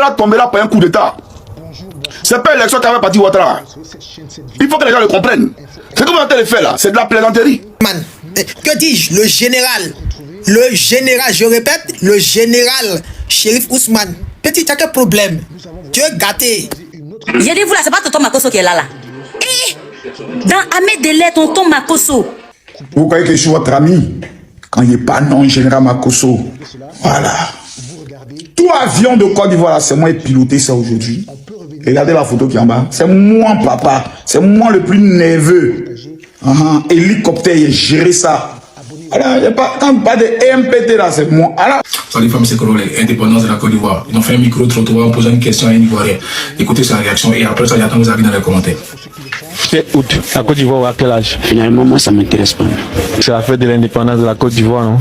Ouattara tombera par un coup d'état. C'est pas l'élection qui avait parti Ouattara. Il faut que les gens le comprennent. C'est comme vous avez fait là, c'est de la plaisanterie. Man, que dis-je? Le général, je répète, le général Shérif Ousmane. Petit, t'as quel problème? Tu es gâté. J'ai dit vous là, c'est pas tonton Makosso qui est là. Eh, dans Ahmed Delay, tonton Makosso. Vous croyez que je suis votre ami? Quand il n'est pas non, général Makosso. Voilà. Tout avion de Côte d'Ivoire, c'est moi qui ai piloté ça aujourd'hui. Regardez la photo qui est en bas. C'est moi, papa. C'est moi le plus nerveux. Hélicoptère, j'ai géré ça. Alors, y a pas, quand pas de EMPT là, c'est moi. Alors. Salut famille, c'est Korole, indépendance de la Côte d'Ivoire. Ils ont fait un micro-trottoir en posant une question à un Ivoirien. Écoutez sa réaction et après ça, j'attends vos avis dans les commentaires. C'est août. La Côte d'Ivoire à quel âge? Finalement, moi, ça ne m'intéresse pas. C'est la fête de l'indépendance de la Côte d'Ivoire, non?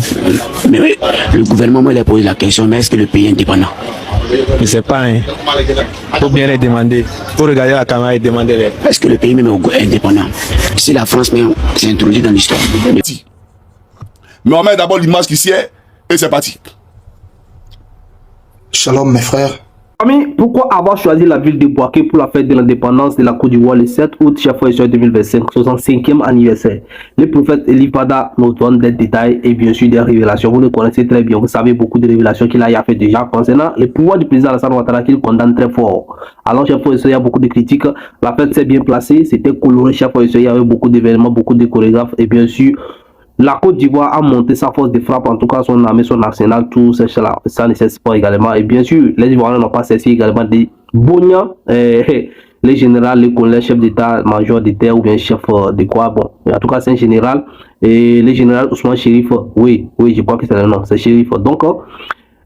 Mais oui, le gouvernement m'a posé la question, mais est-ce que le pays est indépendant? Je ne sais pas, hein. Faut bien les demander. Faut regarder la caméra et demander les. Est-ce que le pays même est indépendant? Si la France même s'est introduite dans l'histoire. Mais on met d'abord l'image qui sied et c'est parti. Shalom mes frères. Ami, pourquoi avoir choisi la ville de Bouaké pour la fête de l'indépendance de la Côte d'Ivoire le 7 août, chef 2025, 65e anniversaire? Les prophètes Elifada nous donnent des détails et bien sûr des révélations. Vous le connaissez très bien, vous savez beaucoup de révélations qu'il a fait déjà concernant le pouvoir du président Alassane Ouattara qu'il condamne très fort. Alors, chef, il y a beaucoup de critiques. La fête s'est bien placée, c'était coloré, chef, il y avait beaucoup d'événements, beaucoup de chorégraphes et bien sûr, la Côte d'Ivoire a monté sa force de frappe, en tout cas son armée, son arsenal, tout ça, ça ne cesse pas également. Et bien sûr, les Ivoiriens n'ont pas cessé également de Bonia, les généraux, les collègues, chefs d'état-major de terre ou bien chef de quoi. Bon, en tout cas, c'est un général. Et les généraux Ousmane Chérif, oui, je crois que c'est le nom, c'est Chérif. Donc,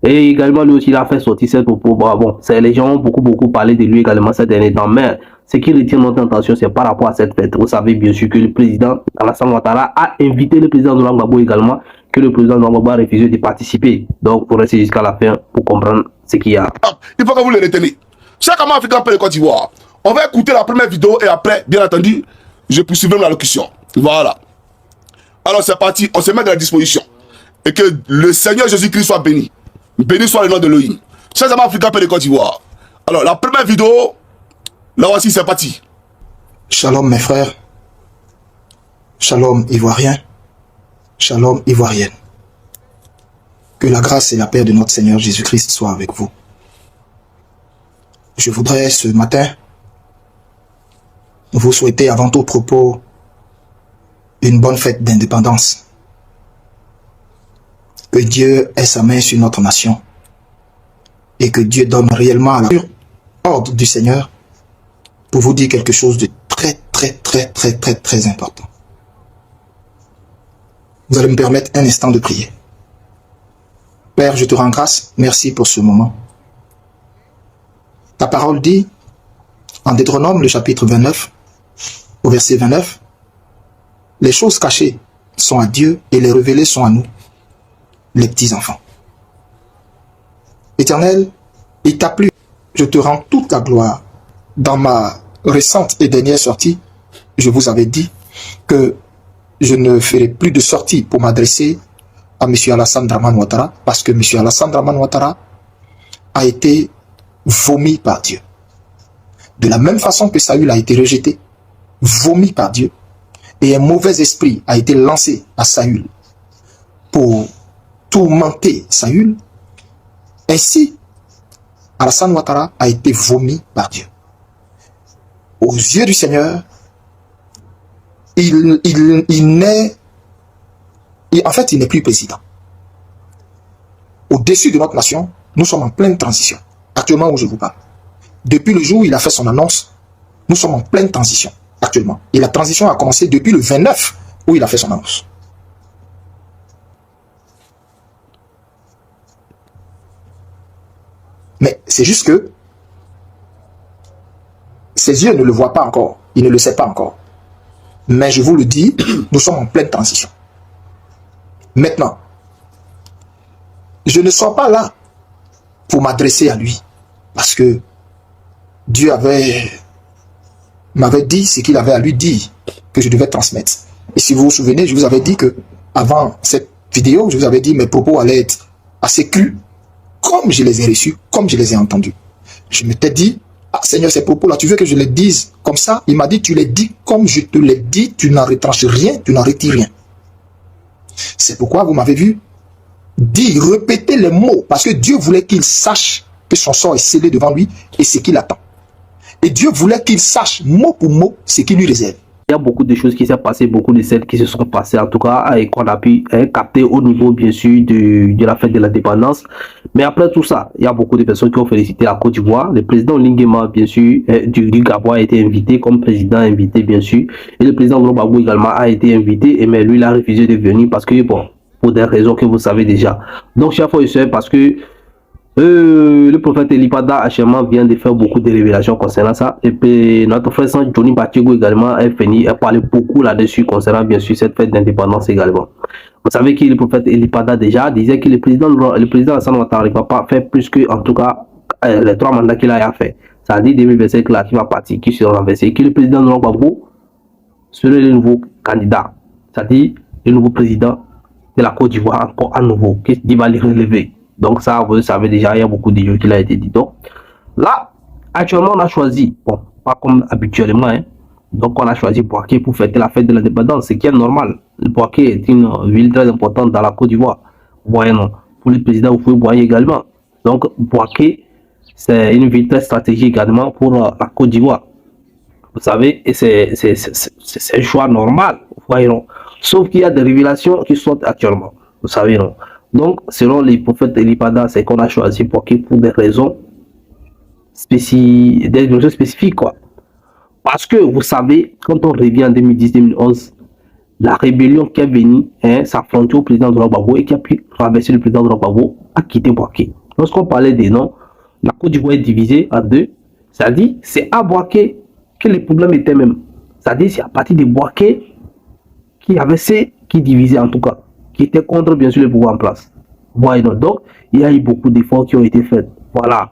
et également, lui aussi, il a fait sortir cette propos. Bon, les gens ont beaucoup parlé de lui également ces derniers temps. Mais ce qui retient notre attention, c'est par rapport à cette fête. Vous savez bien sûr que le président Alassane Ouattara a invité le président Laurent Gbagbo également, que le président Laurent Gbagbo a refusé de participer. Donc, pour rester jusqu'à la fin, pour comprendre ce qu'il y a. Il faut que vous le reteniez. Chaque moment africain peut le Côte d'Ivoire. On va écouter la première vidéo et après, bien entendu, je poursuivrai la locution. Voilà. Alors, c'est parti. On se met à la disposition. Et que le Seigneur Jésus-Christ soit béni. Béni soit le nom de Elohim. Chaque moment africain peut le Côte d'Ivoire. Alors, la première vidéo, là voici, c'est parti. Shalom mes frères. Shalom ivoirien. Shalom ivoirienne. Que la grâce et la paix de notre Seigneur Jésus-Christ soient avec vous. Je voudrais ce matin vous souhaiter avant tout propos une bonne fête d'indépendance. Que Dieu ait sa main sur notre nation et que Dieu donne réellement à l'ordre du Seigneur pour vous dire quelque chose de très important. Vous allez me permettre un instant de prier. Père, je te rends grâce, merci pour ce moment. Ta parole dit, en Deutéronome, le chapitre 29, au verset 29, les choses cachées sont à Dieu et les révélées sont à nous, les petits-enfants. Éternel, il t'a plu, je te rends toute la gloire. Dans ma récente et dernière sortie, je vous avais dit que je ne ferai plus de sortie pour m'adresser à M. Alassane Dramane Ouattara parce que M. Alassane Dramane Ouattara a été vomi par Dieu. De la même façon que Saül a été rejeté, vomi par Dieu, et un mauvais esprit a été lancé à Saül pour tourmenter Saül, ainsi Alassane Ouattara a été vomi par Dieu. Aux yeux du Seigneur, il n'est plus président. Au-dessus de notre nation, nous sommes en pleine transition. Actuellement où je vous parle. Depuis le jour où il a fait son annonce, nous sommes en pleine transition. Actuellement. Et la transition a commencé depuis le 29 où il a fait son annonce. Mais c'est juste que ses yeux ne le voient pas encore. Il ne le sait pas encore. Mais je vous le dis, nous sommes en pleine transition. Maintenant, je ne sors pas là pour m'adresser à lui. Parce que Dieu m'avait dit ce qu'il avait à lui dire que je devais transmettre. Et si vous vous souvenez, je vous avais dit que avant cette vidéo, je vous avais dit mes propos allaient être assez crus, comme je les ai reçus, comme je les ai entendus. Je m'étais dit, ah Seigneur, ces propos-là, tu veux que je les dise comme ça? Il m'a dit, tu les dis comme je te les dis, tu n'en retranches rien, tu n'en retires rien. C'est pourquoi vous m'avez vu dire, répéter les mots, parce que Dieu voulait qu'il sache que son sort est scellé devant lui et ce qu'il attend. Et Dieu voulait qu'il sache mot pour mot ce qu'il lui réserve. Il y a beaucoup de choses qui s'est passé, beaucoup de scènes qui se sont passées, en tout cas, et qu'on a pu capter au niveau, bien sûr, de la fête de l'indépendance. Mais après tout ça, il y a beaucoup de personnes qui ont félicité la Côte d'Ivoire. Le président Nguema, bien sûr, du Gabon a été invité comme président invité, bien sûr. Et le président Gbagbo également a été invité, mais lui, il a refusé de venir parce que, bon, pour des raisons que vous savez déjà. Donc, chers frères et sœurs, parce que le prophète Elipada actuellement vient de faire beaucoup de révélations concernant ça. Et puis notre frère Johnny Batiego également a parlé beaucoup là-dessus concernant bien sûr cette fête d'indépendance également. Vous savez que le prophète Elipada déjà disait que le président Alassane Ouattara ne va pas faire plus que en tout cas les 3 mandats qu'il a fait. Ça a dit 2025 là qui va partir, qui sera renversé, que le président Laurent Gbagbo serait le nouveau candidat. C'est-à-dire le nouveau président de la Côte d'Ivoire encore à nouveau, qui va les relever. Donc ça, vous savez déjà, il y a beaucoup de choses qui l'ont été dit. Donc là, actuellement, on a choisi, bon, pas comme habituellement, hein, donc on a choisi Bouaké pour fêter la fête de l'indépendance, ce qui est normal. Bouaké est une ville très importante dans la Côte d'Ivoire. Voyez, non, pour le président Houphouët-Boigny également. Donc Bouaké, c'est une ville très stratégique également pour la Côte d'Ivoire. Vous savez, et c'est un choix normal, voyez, non. Sauf qu'il y a des révélations qui sortent actuellement, vous savez, non. Donc, selon les prophètes Elipada, c'est qu'on a choisi Bouaké pour des raisons spécifiques, quoi. Parce que, vous savez, quand on revient en 2010-2011, la rébellion qui est venue s'affronter au président de Gbagbo et qui a pu renverser le président de Gbagbo a quitté Bouaké. Lorsqu'on parlait des noms, la Côte d'Ivoire est divisée en deux. C'est-à-dire, c'est à Bouaké que les problèmes étaient même. C'est-à-dire, c'est à partir de Bouaké qui divisait en tout cas, qui était contre bien sûr le pouvoir en place. Voilà, donc il y a eu beaucoup d'efforts qui ont été faits. Voilà,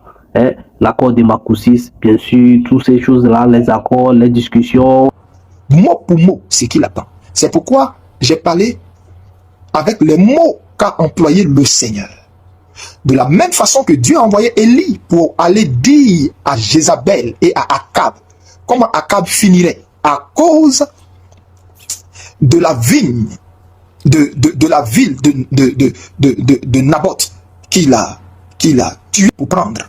l'accord de Makoussis, bien sûr, toutes ces choses-là, les accords, les discussions. Mot pour mot, ce qu'il attend. C'est pourquoi j'ai parlé avec les mots qu'a employé le Seigneur. De la même façon que Dieu a envoyé Élie pour aller dire à Jézabel et à Akab comment Akab finirait à cause de la vigne de la ville de Naboth qu'il a tué pour prendre.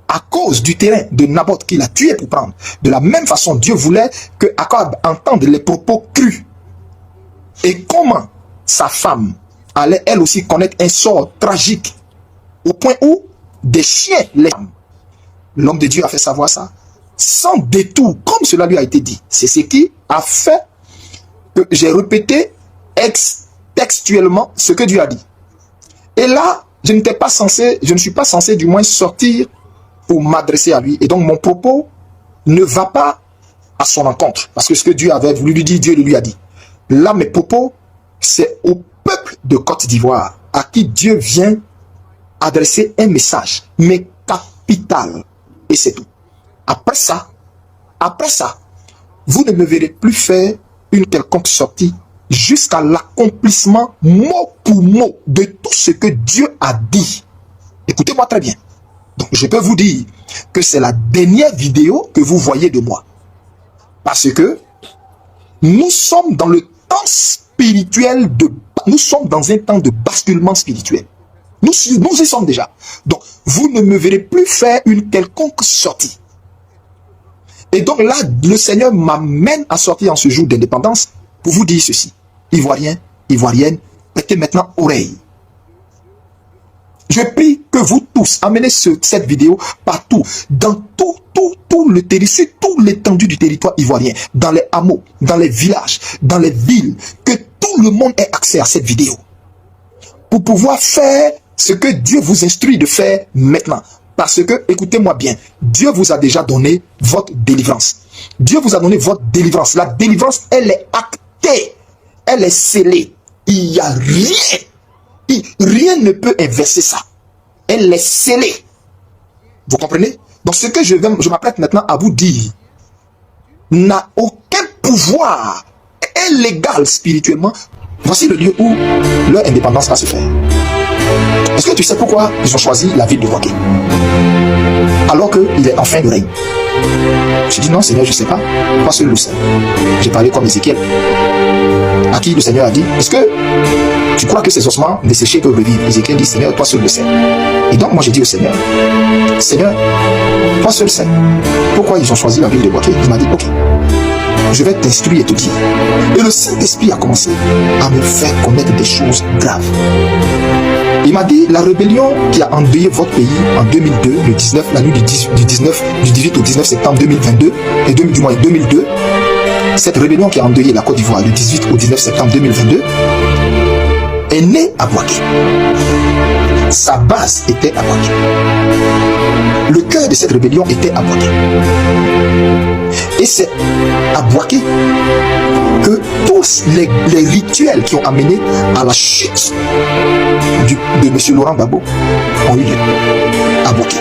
À cause du terrain de Naboth qu'il a tué pour prendre. De la même façon, Dieu voulait que Akab entende les propos crus. Et comment sa femme allait elle aussi connaître un sort tragique au point où des chiens les femmes. L'homme de Dieu a fait savoir ça sans détour, comme cela lui a été dit. C'est ce qui a fait que j'ai répété textuellement ce que Dieu a dit. Et là, je ne suis pas censé du moins sortir pour m'adresser à lui. Et donc mon propos ne va pas à son encontre. Parce que ce que Dieu avait voulu lui dire, Dieu le lui a dit. Là, mes propos, c'est au peuple de Côte d'Ivoire à qui Dieu vient adresser un message, mais capital. Et c'est tout. Après ça, vous ne me verrez plus faire une quelconque sortie jusqu'à l'accomplissement mot pour mot de tout ce que Dieu a dit. Écoutez-moi très bien. Donc, je peux vous dire que c'est la dernière vidéo que vous voyez de moi. Parce que nous sommes dans le temps spirituel, nous sommes dans un temps de basculement spirituel. Nous y sommes déjà. Donc, vous ne me verrez plus faire une quelconque sortie. Et donc là, le Seigneur m'amène à sortir en ce jour d'indépendance pour vous dire ceci. Ivoiriens, Ivoiriennes, prêtez maintenant oreille. Je prie que vous tous amenez cette vidéo partout, dans tout le territoire, sur toute l'étendue du territoire ivoirien, dans les hameaux, dans les villages, dans les villes, que tout le monde ait accès à cette vidéo. Pour pouvoir faire ce que Dieu vous instruit de faire maintenant. Parce que, écoutez-moi bien, Dieu vous a déjà donné votre délivrance. Dieu vous a donné votre délivrance. La délivrance, elle est actée. Elle est scellée. Il n'y a rien. Rien ne peut inverser ça. Elle est scellée. Vous comprenez? Donc ce que je m'apprête maintenant à vous dire n'a aucun pouvoir illégal spirituellement. Voici le lieu où leur indépendance va se faire. Est-ce que tu sais pourquoi ils ont choisi la ville de Bouaké? alors qu'il est en fin de règne. J'ai dit non Seigneur, je ne sais pas, toi seul le sais. J'ai parlé comme Ézéchiel, à qui le Seigneur a dit, est-ce que tu crois que ces ossements desséchés peuvent revivre? Ézéchiel dit, Seigneur, toi seul le sais. Et donc moi j'ai dit au Seigneur, Seigneur, toi seul sais. Pourquoi ils ont choisi la ville de Bouaké? Il m'a dit, ok, je vais t'instruire et te dire. Et le Saint-Esprit a commencé à me faire connaître des choses graves. Il m'a dit, la rébellion qui a endeuillé votre pays en 2002, le 19, la nuit du 18 au 19 septembre 2022, et du mois 2002, cette rébellion qui a endeuillé la Côte d'Ivoire le 18 au 19 septembre 2022, est née à Bouaké. Sa base était à Bouaké. Le cœur de cette rébellion était à Bouaké. Et c'est à Bouaké que tous les rituels qui ont amené à la chute de M. Laurent Gbagbo ont eu lieu. À Bouaké.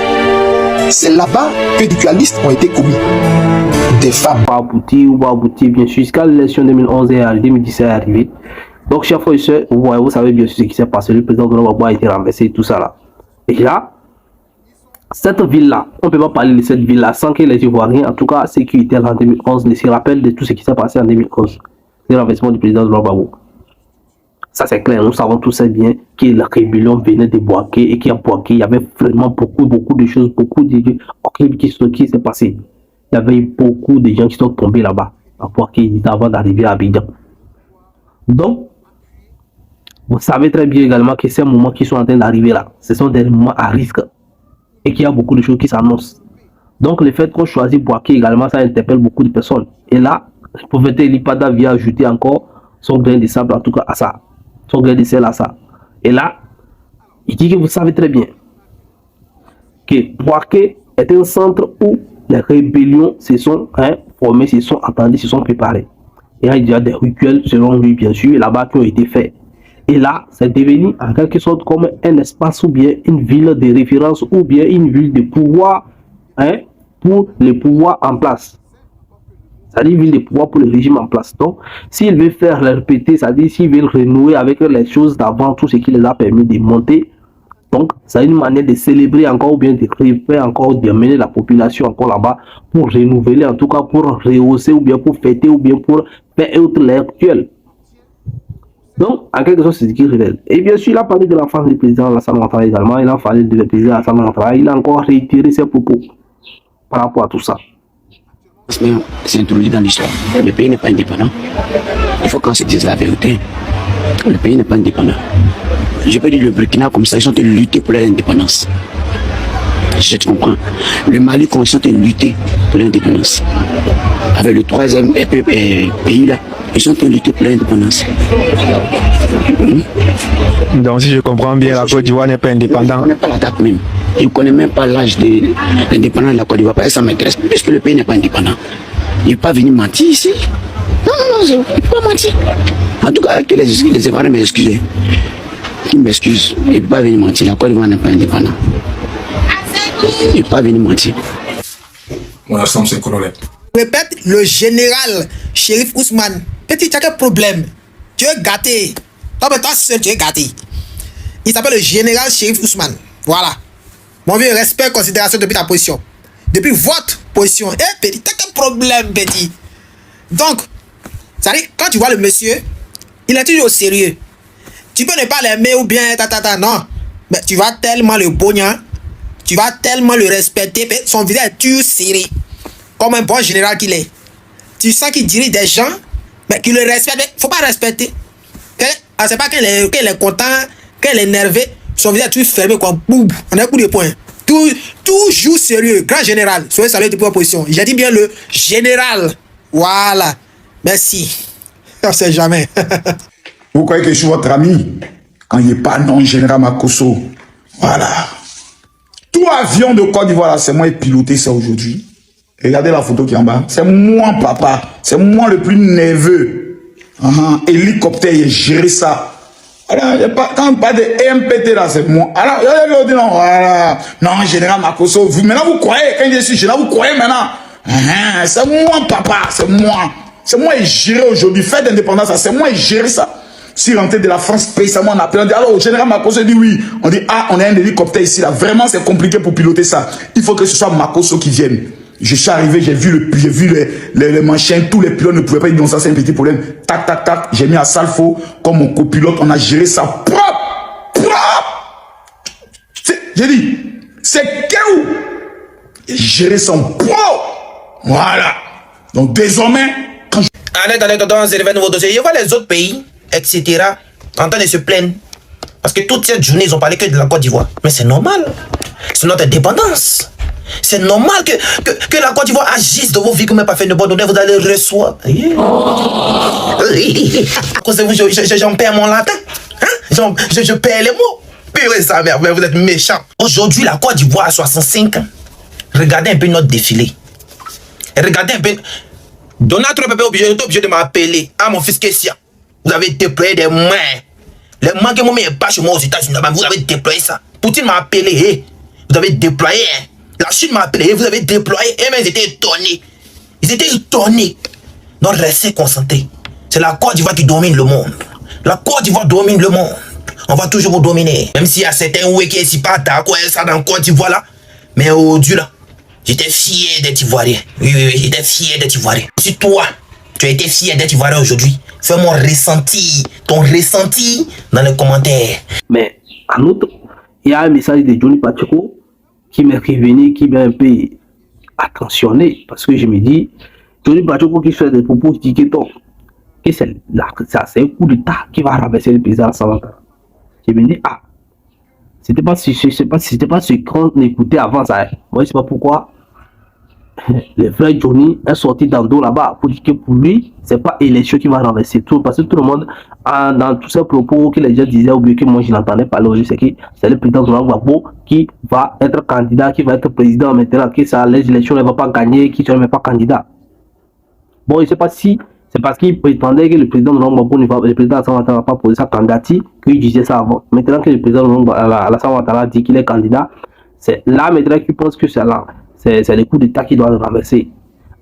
C'est là-bas que des ritualistes ont été commis. Des femmes. Pas abouti ou pas abouti, bien sûr, jusqu'à l'élection 2011 et 2017 est arrivée. Donc, chers frères et sœurs, vous savez bien sûr ce qui s'est passé. Le président Laurent Gbagbo a été renversé, tout ça là. Et là, cette ville-là, on ne peut pas parler de cette ville-là sans que les Ivoiriens, en tout cas ceux qui étaient là en 2011, ne se rappellent de tout ce qui s'est passé en 2011. Le renversement du président Laurent Gbagbo. Ça c'est clair, nous savons tous bien que la rébellion venait de Bouaké et qu'à Bouaké, il y avait vraiment beaucoup de choses, beaucoup de horribles qui s'est passé. Il y avait beaucoup de gens qui sont tombés là-bas, à Bouaké, avant d'arriver à Abidjan. Donc, vous savez très bien également que ces moments qui sont en train d'arriver là, ce sont des moments à risque et qu'il y a beaucoup de choses qui s'annoncent. Donc, le fait qu'on choisit Bouaké également, ça interpelle beaucoup de personnes. Et là, le prophète Elipada vient ajouter encore son grain de sable, en tout cas à ça, son grain de sel à ça. Et là, il dit que vous savez très bien que Bouaké est un centre où les rébellions se sont formées, se sont attendues, se sont préparées. Et là, il y a des rituels, selon lui, bien sûr, là-bas qui ont été faits. Et là, c'est devenu en quelque sorte comme un espace ou bien une ville de référence ou bien une ville de pouvoir pour les pouvoirs en place. C'est-à-dire une ville de pouvoir pour le régime en place. Donc, s'il veut faire le répéter, c'est-à-dire s'il veut renouer avec les choses d'avant, tout ce qui les a permis de monter, donc c'est une manière de célébrer encore ou bien de faire encore, d'amener la population encore là-bas pour renouveler, en tout cas pour rehausser ou bien pour fêter ou bien pour faire autre l'actuel. Donc, en quelque sorte, c'est ce qui révèle. Et bien sûr, il a parlé de l'enfance du président Alassane Ouattara également. Il a parlé du président Alassane Ouattara. Il a encore réitéré ses propos par rapport à tout ça. C'est introduit dans l'histoire. Le pays n'est pas indépendant. Il faut qu'on se dise la vérité. Le pays n'est pas indépendant. Je peux dire le Burkina comme ça, ils sont de lutter pour l'indépendance. Je te comprends. Le Mali comme ils sont de lutter pour l'indépendance. Avec le troisième pays là, ils sont de lutter pour l'indépendance. Donc si je comprends bien, la Côte d'Ivoire n'est pas indépendante. On n'est pas la date même. Je ne connais même pas l'âge de l'indépendance de la Côte d'Ivoire. Parce que ça m'intéresse. Puisque le pays n'est pas indépendant. Il ne peut pas venir mentir ici. Non, il ne peut pas mentir. En tout cas, que les Ivoiriens m'excusent. Qui m'excuse. Il ne peut pas venir mentir. La Côte d'Ivoire n'est pas indépendante. Il ne peut pas venir mentir. Mon ensemble, c'est colonel. Répète, le général Chérif Ousmane. Petit, tu as quel problème? Tu es gâté. Toi, toi seul, tu es gâté. Il s'appelle le général Chérif Ousmane. Voilà. Mon vieux, respect, considération depuis ta position. Depuis votre position. Eh, petit, tu as quel problème, petit? Donc, ça dit, quand tu vois le monsieur, il est toujours au sérieux. Tu peux ne pas l'aimer ou bien, non. Mais tu vas tellement le bogner, tu vas tellement le respecter, son visage est toujours serré. Comme un bon général qu'il est. Tu sens qu'il dirige des gens, mais qu'il le respecte. Il ne faut pas respecter. C'est pas qu'il est content, qu'il est énervé, son visage est toujours fermé comme boum. On a un coup de poing. Toujours sérieux. Grand général. Soyez salué depuis votre position. J'ai dit bien le général. Voilà. Merci. On ne sait jamais. Vous croyez que je suis votre ami? Quand il n'est pas non, général Makosso. Voilà. Tout avion de Côte d'Ivoire, c'est moi qui ai piloté ça aujourd'hui. Regardez la photo qui est en bas. C'est moi, papa. C'est moi le plus nerveux. Hélicoptère, j'ai géré ça. Alors, quand on parle de MPT là, c'est moi. Alors, il dit non, voilà. Non, général Makosso, maintenant vous croyez, quand je suis général, vous croyez maintenant. C'est moi, papa. C'est moi. C'est moi qui ai géré aujourd'hui. Fête d'indépendance, c'est moi qui ai géré ça. Si rentré de la France spécialement en appelant, on dit alors, général Makosso dit oui. On dit ah, on a un hélicoptère ici là. Vraiment, c'est compliqué pour piloter ça. Il faut que ce soit Makosso qui vienne. Je suis arrivé, j'ai vu les manchins, tous les pilotes ne pouvaient pas dire non, ça c'est un petit problème. Tac, tac, tac. J'ai mis à Salfo comme mon copilote. On a géré ça propre. J'ai dit, c'est Kéou. Gérer son pro. Voilà. Donc désormais, quand je... Je vois les autres pays, etc., en train de se plaindre. Parce que toute cette journée, ils ont parlé que de la Côte d'Ivoire. Mais c'est normal. C'est notre indépendance. C'est normal que la Côte d'Ivoire agisse de vos vies comme elle n'a pas fait de bonne honneur. Vous allez recevoir. À cause de vous, j'en perds mon latin. Hein? Je perds les mots. Purée sa mère, vous êtes méchants. Aujourd'hui, la Côte d'Ivoire a 65 ans. Regardez un peu notre défilé. Et regardez un peu. Donald Trump est obligé de m'appeler. Ah, mon fils Kessia, vous avez déployé des mains. Les mains que mon mère n'est pas chez moi aux États-Unis. Vous avez déployé ça. Poutine m'a appelé. Hey, vous avez déployé. La Chine m'a appelé. Vous avez déployé. Et même ils étaient étonnés. Ils étaient étonnés. Donc restez concentrés. C'est la Côte d'Ivoire qui domine le monde. La Côte d'Ivoire domine le monde. On va toujours vous dominer. Même s'il y a certains ouais qui ne sont pas d'accord avec ça dans la Côte d'Ivoire là. Mais aujourd'hui là, j'étais fier d'être Ivoirien. Oui, j'étais fier d'être Ivoirien. Si toi, tu as été fier d'être Ivoirien aujourd'hui, fais mon ressenti, ton ressenti dans les commentaires. Mais en outre, il y a un message de Johnny Pacheco qui m'est revenu, qui m'a un peu attentionné. Parce que je me dis, Johnny Pacheco qui fait des propos tiquetons, que c'est un coup d'État qui va renverser le président Samantha. Je me dis, ah, c'était pas ce qu'on écoutait avant ça. Moi, je sais pas pourquoi. Le frère Johnny est sorti dans le dos là-bas pour dire que pour lui, c'est pas élection qui va renverser tout. Parce que tout le monde, dans tous ces propos que les gens disaient, ou bien que moi je n'entendais pas aujourd'hui, c'est que c'est le président Laurent Gbagbo qui va être candidat, qui va être président maintenant, que ça, les élections ne vont pas gagner, qui ne sera même pas candidat. Bon, je sais pas si c'est parce qu'il prétendait que le président Laurent Gbagbo, le président Alassane Ouattara n'a pas posé sa candidature, qu'il disait ça avant. Maintenant que le président Alassane Ouattara dit qu'il est candidat, c'est là maintenant qu'il pense que c'est là. C'est le coup d'État qui doit le renverser.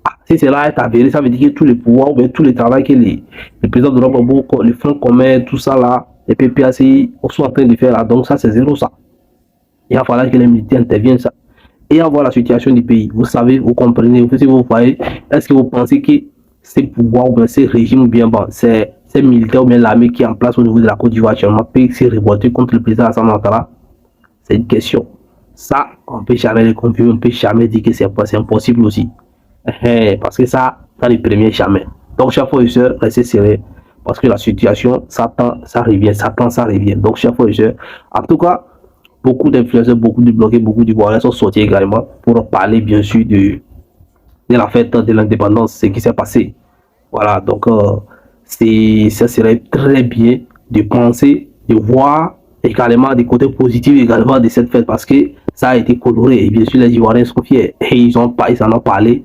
Ah, si cela est avéré, ça veut dire que tous les pouvoirs, ou bien tout le travail que les présidents de l'Europe, les fonds communs, tout ça là, les PPACI sont en train de faire là. Donc ça, c'est zéro ça. Il va falloir que les militaires interviennent ça. Et à voir la situation du pays. Vous savez, vous comprenez, si vous voyez, est-ce que vous pensez que ces pouvoirs, ou bien ces régimes, ou bien bon, ces militaires, ou bien l'armée qui est en place au niveau de la Côte d'Ivoire actuellement, peut se révolter contre le président Alassane Ouattara? C'est une question. Ça, on ne peut jamais le confirmer, on ne peut jamais dire que c'est impossible aussi. Parce que ça les premiers jamais. Donc, chers frères et sœurs, restez sérieux. Parce que la situation, ça revient. Donc, chers frères et sœurs, en tout cas, beaucoup d'influenceurs, beaucoup de blogueurs, beaucoup d'Ivoiriens sont sortis également pour parler, bien sûr, de la fête de l'indépendance, ce qui s'est passé. Voilà, donc, ça serait très bien de penser, de voir également des côtés positifs également de cette fête parce que ça a été coloré et bien sûr les Ivoiriens sont fiers et ils en ont parlé.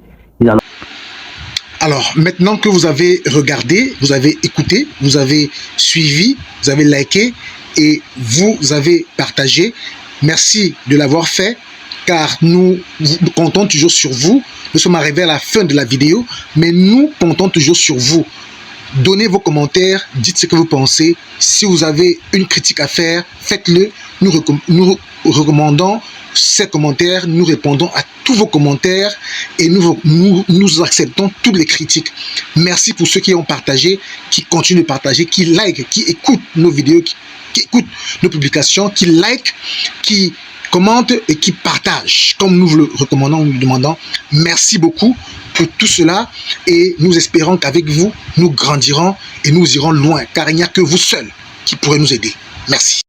Alors maintenant que vous avez regardé, vous avez écouté, vous avez suivi, vous avez liké et vous avez partagé, merci de l'avoir fait car nous comptons toujours sur vous. Nous sommes arrivés à la fin de la vidéo mais nous comptons toujours sur vous. Donnez vos commentaires, dites ce que vous pensez. Si vous avez une critique à faire, faites-le. Nous recommandons ces commentaires, nous répondons à tous vos commentaires et nous acceptons toutes les critiques. Merci pour ceux qui ont partagé, qui continuent de partager, qui like, qui écoutent nos vidéos, qui écoutent nos publications, qui like, qui commentent et qui partagent. Comme nous vous le recommandons, nous le demandons. Merci beaucoup pour tout cela et nous espérons qu'avec vous, nous grandirons et nous irons loin car il n'y a que vous seuls qui pourrez nous aider. Merci.